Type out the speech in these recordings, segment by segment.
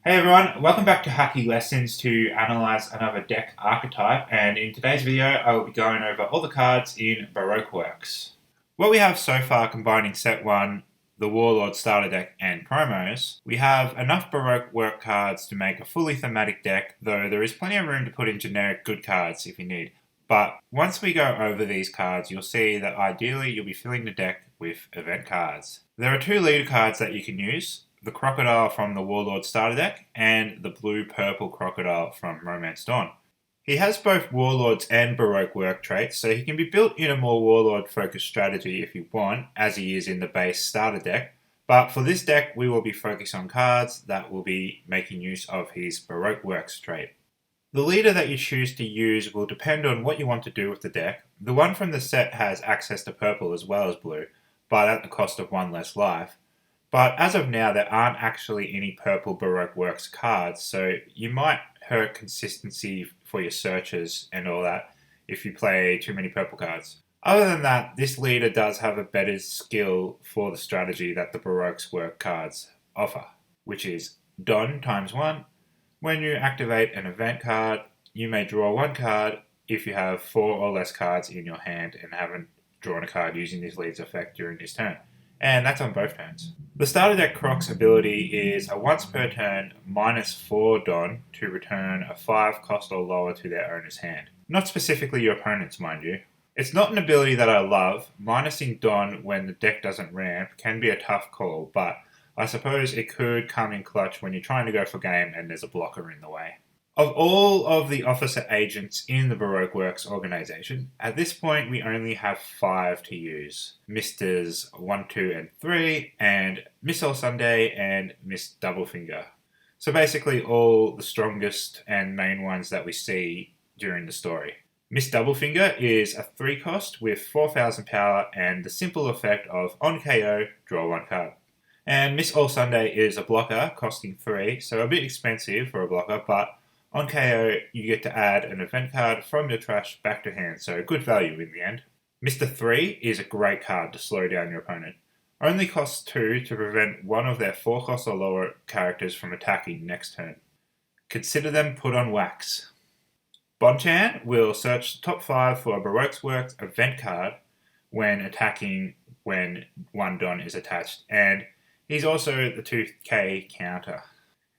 Hey everyone, welcome back to Hacky Lessons to analyze another deck archetype, and in today's video I will be going over all the cards in Baroque Works. What we have so far combining set 1, the Warlord starter deck and promos, we have enough Baroque Work cards to make a fully thematic deck, though there is plenty of room to put in generic good cards if you need. But once we go over these cards, you'll see that ideally you'll be filling the deck with event cards. There are two leader cards that you can use. The Crocodile from the Warlord starter deck, and the blue-purple Crocodile from Romance Dawn. He has both Warlords and Baroque Work traits, so he can be built in a more Warlord-focused strategy if you want, as he is in the base starter deck. But for this deck, we will be focused on cards that will be making use of his Baroque Works trait. The leader that you choose to use will depend on what you want to do with the deck. The one from the set has access to purple as well as blue, but at the cost of one less life. But as of now, there aren't actually any purple Baroque Works cards, so you might hurt consistency for your searches and all that if you play too many purple cards. Other than that, this leader does have a better skill for the strategy that the Baroque Work cards offer, which is Don times 1. When you activate an event card, you may draw one card if you have 4 or less cards in your hand and haven't drawn a card using this leader's effect during this turn. And that's on both turns. The starter deck Croc's ability is a once per turn -4 Don to return a 5 cost or lower to their owner's hand. Not specifically your opponent's, mind you. It's not an ability that I love. Minusing Don when the deck doesn't ramp can be a tough call, but I suppose it could come in clutch when you're trying to go for game and there's a blocker in the way. Of all of the officer agents in the Baroque Works organization, at this point we only have 5 to use. Misters 1, 2, and 3, and Miss All Sunday and Miss Doublefinger. So basically all the strongest and main ones that we see during the story. Miss Doublefinger is a 3 cost with 4,000 power and the simple effect of on KO, draw 1 card. And Miss All Sunday is a blocker costing 3, so a bit expensive for a blocker, but on KO, you get to add an event card from your trash back to hand, so good value in the end. Mr. 3 is a great card to slow down your opponent. Only costs 2 to prevent one of their 4 cost or lower characters from attacking next turn. Consider them put on wax. Bonchan will search the top 5 for a Baroque Works event card when attacking when 1 Don is attached, and he's also the 2k counter.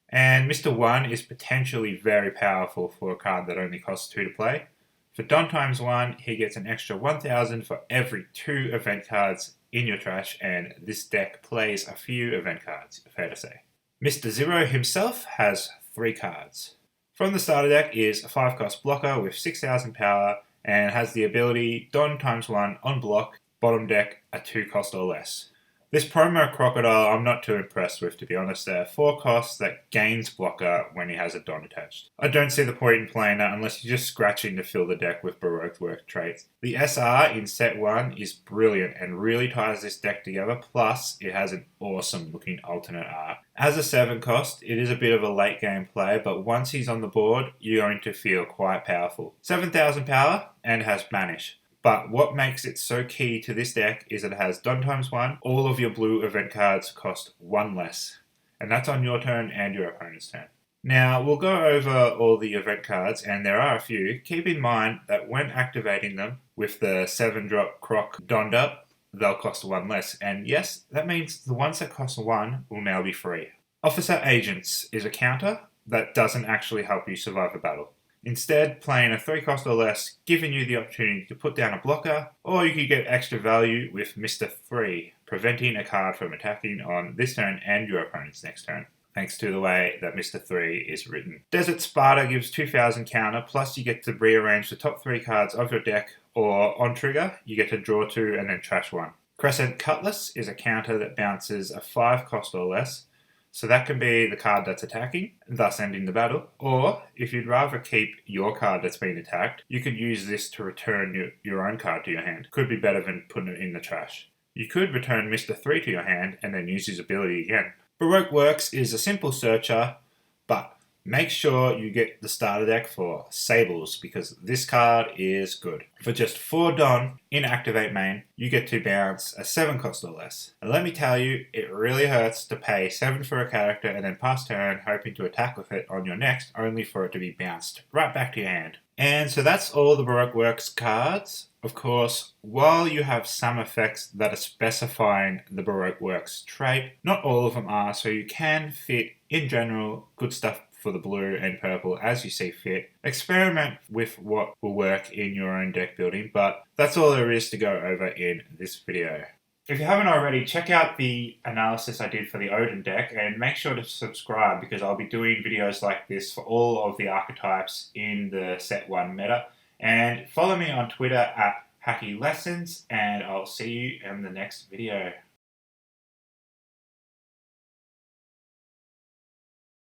And Mr. 1 is potentially very powerful for a card that only costs 2 to play. For Don times 1, he gets an extra 1,000 for every 2 event cards in your trash, and this deck plays a few event cards, fair to say. Mr. 0 himself has 3 cards. From the starter deck is a 5 cost blocker with 6,000 power and has the ability Don times 1 on block, bottom deck a 2 cost or less. This promo Crocodile I'm not too impressed with, to be honest. There are 4 costs that gains blocker when he has a Don attached. I don't see the point in playing that unless you're just scratching to fill the deck with Baroque Work traits. The SR in set 1 is brilliant and really ties this deck together, plus it has an awesome looking alternate art. As a 7 cost, it is a bit of a late game play, but once he's on the board, you're going to feel quite powerful. 7,000 power and has Banish. But what makes it so key to this deck is that it has Don times 1. All of your blue event cards cost 1 less. And that's on your turn and your opponent's turn. Now, we'll go over all the event cards, and there are a few. Keep in mind that when activating them with the 7-drop Croc donned up, they'll cost 1 less. And yes, that means the ones that cost 1 will now be free. Officer Agents is a counter that doesn't actually help you survive a battle. Instead, playing a 3 cost or less, giving you the opportunity to put down a blocker, or you could get extra value with Mr. 3, preventing a card from attacking on this turn and your opponent's next turn, thanks to the way that Mr. 3 is written. Desert Sparta gives 2,000 counter, plus you get to rearrange the top 3 cards of your deck, or on trigger, you get to draw 2 and then trash 1. Crescent Cutlass is a counter that bounces a 5 cost or less, so that can be the card that's attacking, thus ending the battle. Or, if you'd rather keep your card that's been attacked, you could use this to return your own card to your hand. Could be better than putting it in the trash. You could return Mr. 3 to your hand and then use his ability again. Baroque Works is a simple searcher, but make sure you get the starter deck for Sables, because this card is good. For just 4 Don in Activate main, you get to bounce a 7 cost or less. And let me tell you, it really hurts to pay 7 for a character and then pass turn hoping to attack with it on your next, only for it to be bounced right back to your hand. And so that's all the Baroque Works cards. Of course, while you have some effects that are specifying the Baroque Works trait, not all of them are, so you can fit, in general, good stuff for the blue and purple as you see fit. Experiment with what will work in your own deck building, but that's all there is to go over in this video. If you haven't already, check out the analysis I did for the Odin deck and make sure to subscribe, because I'll be doing videos like this for all of the archetypes in the Set 1 meta. And follow me on Twitter at HackyLessons, and I'll see you in the next video.